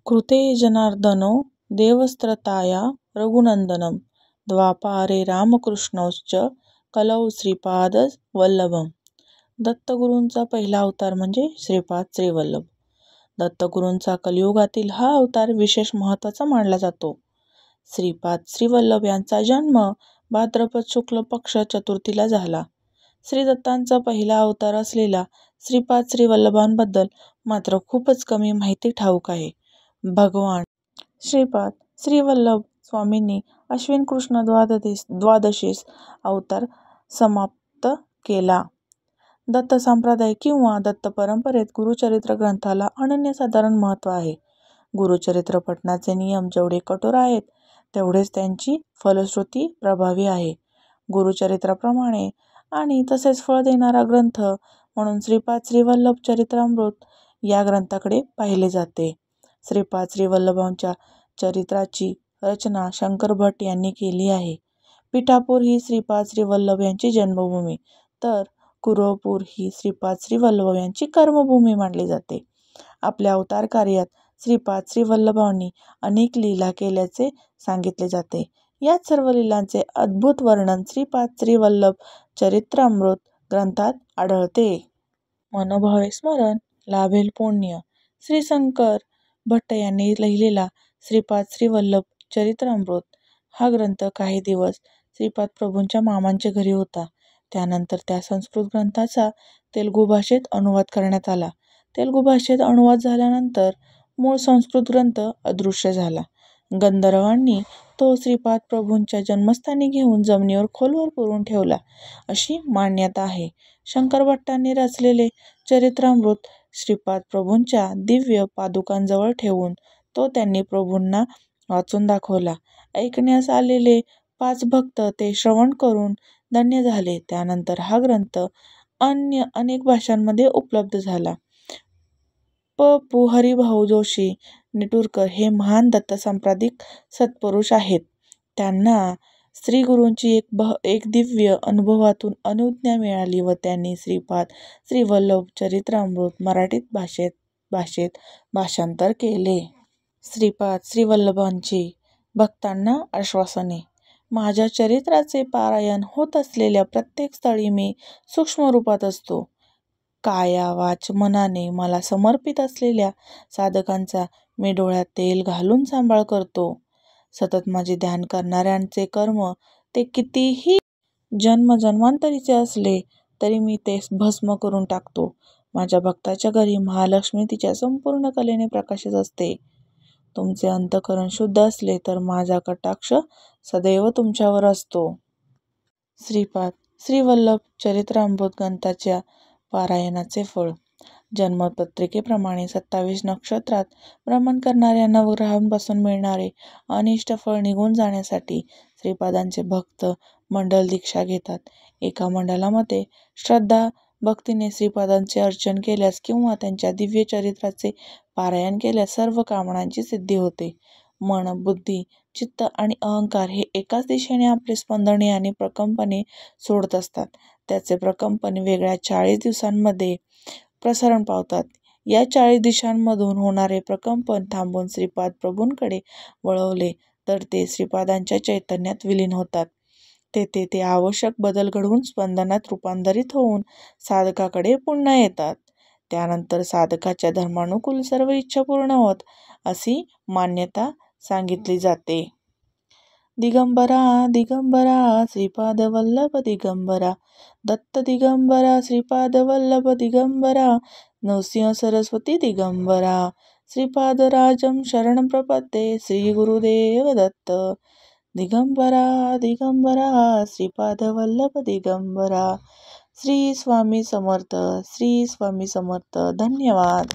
कृते जनार्दनो देवस्त्रताया रघुनंदनम द्वापारे रामकृष्णौश्च कलौ श्रीपाद वल्लभम. दत्तगुरूंचा पहिला अवतार म्हणजे श्रीपाद श्रीवल्लभ. दत्तगुरूंचा कलियुगातील हा अवतार विशेष महत्त्वाचा मानला जातो. श्रीपाद श्रीवल्लभ यांचा जन्म भाद्रपद शुक्ल पक्ष चतुर्थीला झाला. श्री दत्तांचा पहिला अवतार असलेला श्रीपाद श्रीवल्लभांबद्दल मात्र खूपच कमी माहिती ठाऊक आहे. भगवान श्रीपाद श्रीवल्लभ स्वामींनी अश्विन कृष्ण द्वादशीस अवतार समाप्त केला. दत्त संप्रदाय किंवा दत्त परंपरेत गुरुचरित्र ग्रंथाला अनन्यसाधारण महत्त्व आहे. गुरुचरित्र पठणाचे नियम जेवढे कठोर आहेत तेवढेच त्यांची फलश्रुती प्रभावी आहे. गुरुचरित्राप्रमाणे आणि तसेच फळ देणारा ग्रंथ म्हणून श्रीपाद श्रीवल्लभ चरित्रामृत या ग्रंथाकडे पाहिले जाते. श्रीपाद श्रीवल्लभांच्या चरित्राची रचना शंकर भट यांनी केली आहे. पिठापूर ही श्रीपाद श्रीवल्लभ यांची जन्मभूमी तर कुरवपूर ही श्रीपाद श्रीवल्लभ यांची कर्मभूमी मानली जाते. आपल्या अवतार कार्यात श्रीपाद श्रीवल्लभांनी अनेक लीला केल्याचे सांगितले जाते. याच सर्व लीलांचे अद्भुत वर्णन श्रीपाद श्रीवल्लभ चरित्रामृत ग्रंथात आढळते. मनोभावे स्मरण लाभेल पुण्य. श्री शंकर भट्ट यांनी लिहिलेला श्रीपाद श्रीवल्लभ चरित्रामृत हा ग्रंथ काही दिवस श्रीपाद प्रभूंच्या मामांच्या घरी होता. त्यानंतर त्या संस्कृत ग्रंथाचा तेलुगू भाषेत अनुवाद करण्यात आला. तेलुगू भाषेत अनुवाद झाल्यानंतर मूळ संस्कृत ग्रंथ अदृश्य झाला. गंधर्वांनी तो श्रीपाद प्रभूंच्या जन्मस्थानी घेऊन जमिनीवर खोलवर पुरून ठेवला अशी मान्यता आहे. शंकर भट्टांनी रचलेले चरित्रामृत श्रीपाद प्रभूंच्या दिव्य पादुकांजवळ ठेवून तो त्यांनी प्रभूंना वाचून दाखवला. ऐकण्यास आलेले 5 भक्त ते श्रवण करून धन्य झाले. त्यानंतर हा ग्रंथ अन्य अनेक भाषांमध्ये उपलब्ध झाला. पु हरिभाऊ जोशी निटूरकर हे महान दत्त संप्रदायिक सत्पुरुष आहेत. त्यांना श्री गुरूंची एक दिव्य अनुभवातून अनुज्ञा मिळाली व त्यांनी श्रीपाद श्रीवल्लभ चरित्रामृत मराठीत भाषेत भाषांतर केले. श्रीपाद श्रीवल्लभांची भक्तांना आश्वासने. माझ्या चरित्राचे पारायण होत असलेल्या प्रत्येक स्थळी मी सूक्ष्म रूपात असतो. काया वाच मनाने मला समर्पित असलेल्या साधकांचा मी डोळ्यात तेल घालून सांभाळ करतो. सतत माझे ध्यान करणाऱ्यांचे कर्म ते कितीही जन्मजन्मांतरीचे असले तरी मी ते भस्म करून टाकतो. माझ्या भक्ताच्या घरी महालक्ष्मी तिच्या संपूर्ण कलेने प्रकाशित असते. तुमचे अंतःकरण शुद्ध असले तर माझा कटाक्ष सदैव तुमच्यावर असतो. श्रीपाद श्रीवल्लभ चरित्रामृत ग्रंथाच्या पारायणाचे फळ. जन्मपत्रिकेप्रमाणे 27 नक्षत्रात भ्रमण करणाऱ्या नवग्रहांपासून मिळणारे अनिष्ट फळ निघून जाण्यासाठी श्रीपादांचे भक्त मंडल दीक्षा घेतात. एका मंडलामध्ये श्रद्धा भक्तीने श्रीपादांचे अर्चन केल्यास किंवा त्यांच्या दिव्य चरित्राचे पारायण केल्यास सर्व कामनांची सिद्धी होते. मन, बुद्धी, चित्त आणि अहंकार हे एकाच दिशेने आपले स्पंदने आणि प्रकंपने सोडत असतात. त्याचे प्रकंपन वेगळ्या 40 दिवसांमध्ये प्रसारण पावतात. या 40 दिशांमधून होणारे प्रकंपन थांबून श्रीपाद प्रभूंकडे वळवले तर ते श्रीपादांच्या चैतन्यात विलीन होतात. तेथे ते आवश्यक बदल घडवून स्पंदनात रूपांतरित होऊन साधकाकडे पुन्हा येतात. त्यानंतर साधकाच्या धर्मानुकूल सर्व इच्छा पूर्ण होत अशी मान्यता सांगितली जाते. दिगंबरा दिगंबरा श्रीपाद वल्लभ दिगंबरा दत्त दिगंबरा श्रीपाद वल्लभ दिगंबरा नृसिंह सरस्वती दिगंबरा श्रीपादराजं शरणं प्रपद्ये श्री गुरुदेव दत्त दिगंबरा दिगंबरा श्रीपाद वल्लभ दिगंबरा. श्री स्वामी समर्थ. श्री स्वामी समर्थ. धन्यवाद.